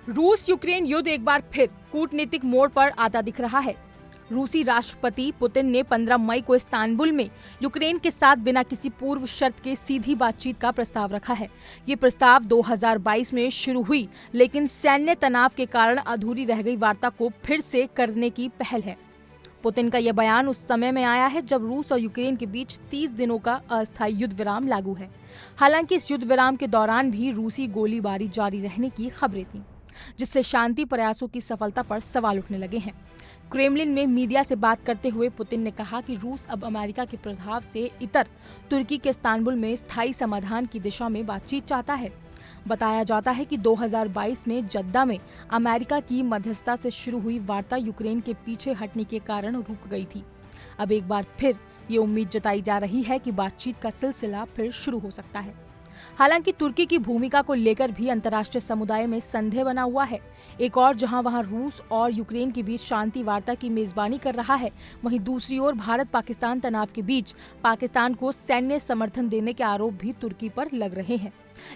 रूस यूक्रेन युद्ध एक बार फिर कूटनीतिक मोड़ पर आता दिख रहा है। रूसी राष्ट्रपति पुतिन ने 15 मई को इस्तांबुल में यूक्रेन के साथ बिना किसी पूर्व शर्त के सीधी बातचीत का प्रस्ताव रखा है। ये प्रस्ताव 2022 में शुरू हुई, लेकिन सैन्य तनाव के कारण अधूरी रह गई वार्ता को फिर से करने की पहल है। पुतिन का यह बयान उस समय में आया है जब रूस और यूक्रेन के बीच 30 दिनों का अस्थायी युद्ध विराम लागू है। हालांकि इस युद्ध विराम के दौरान भी रूसी गोलीबारी जारी रहने की खबरें थीं, जिससे शांति प्रयासों की सफलता पर सवाल उठने लगे हैं। क्रेमलिन में मीडिया से बात करते हुए पुतिन ने कहा कि रूस अब अमेरिका के प्रभाव से इतर तुर्की के इस्तांबुल में स्थायी समाधान की दिशा में बातचीत चाहता है। बताया जाता है कि 2022 में जद्दा में अमेरिका की मध्यस्थता से शुरू हुई वार्ता यूक्रेन के पीछे हटने के कारण रुक गई थी। अब एक बार फिर ये उम्मीद जताई जा रही है कि बातचीत का सिलसिला फिर शुरू हो सकता है। हालांकि तुर्की की भूमिका को लेकर भी अंतर्राष्ट्रीय समुदाय में संदेह बना हुआ है। एक और जहां वहां रूस और यूक्रेन के बीच शांति वार्ता की मेजबानी कर रहा है, वहीं दूसरी ओर भारत पाकिस्तान तनाव के बीच पाकिस्तान को सैन्य समर्थन देने के आरोप भी तुर्की पर लग रहे हैं।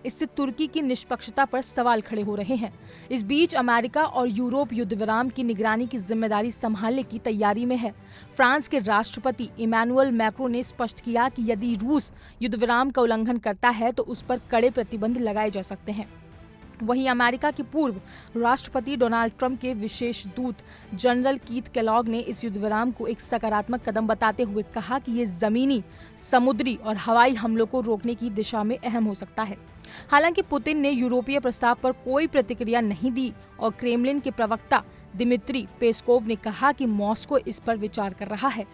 इससे तुर्की की निष्पक्षता पर सवाल खड़े हो रहे हैं। इस बीच अमेरिका और यूरोप युद्ध विराम की निगरानी की जिम्मेदारी संभालने की तैयारी में है। फ्रांस के राष्ट्रपति इमैनुअल मैक्रों ने स्पष्ट किया कि यदि रूस युद्ध विराम का उल्लंघन करता है तो उस पर कड़े प्रतिबंध लगाए जा सकते हैं। वहीं अमेरिका के पूर्व राष्ट्रपति डोनाल्ड ट्रंप के विशेष दूत जनरल कीथ केलॉग ने इस युद्ध विराम को एक सकारात्मक कदम बताते हुए कहा कि ये जमीनी, समुद्री और हवाई हमलों को रोकने की दिशा में अहम हो सकता है। हालांकि पुतिन ने यूरोपीय प्रस्ताव पर कोई प्रतिक्रिया नहीं दी और क्रेमलिन के प्रवक्ता दिमित्री पेस्कोव ने कहा कि मॉस्को इस पर विचार कर रहा है।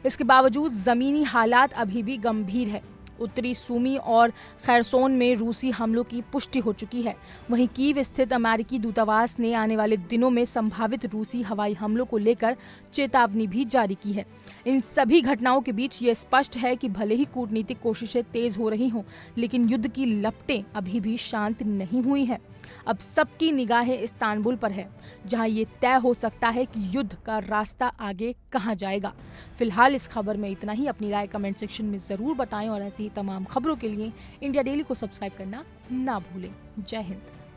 इसके बावजूद जमीनी हालात अभी भी गंभीर है। उत्तरी सूमी और खैरसोन में रूसी हमलों की पुष्टि हो चुकी है। वहीं कीव स्थित अमेरिकी दूतावास ने आने वाले दिनों में संभावित रूसी हवाई हमलों को लेकर चेतावनी भी जारी की है। इन सभी घटनाओं के बीच ये स्पष्ट है कि भले ही कूटनीतिक कोशिशें तेज हो रही हों, लेकिन युद्ध की लपटें अभी भी शांत नहीं हुई हैं। अब सबकी निगाहें इस्तांबुल पर है, जहां ये तय हो सकता है कि युद्ध का रास्ता आगे कहां जाएगा। फिलहाल इस खबर में इतना ही। अपनी राय कमेंट सेक्शन में जरूर बताएं और ऐसी ही तमाम खबरों के लिए इंडिया डेली को सब्सक्राइब करना ना भूलें। जय हिंद।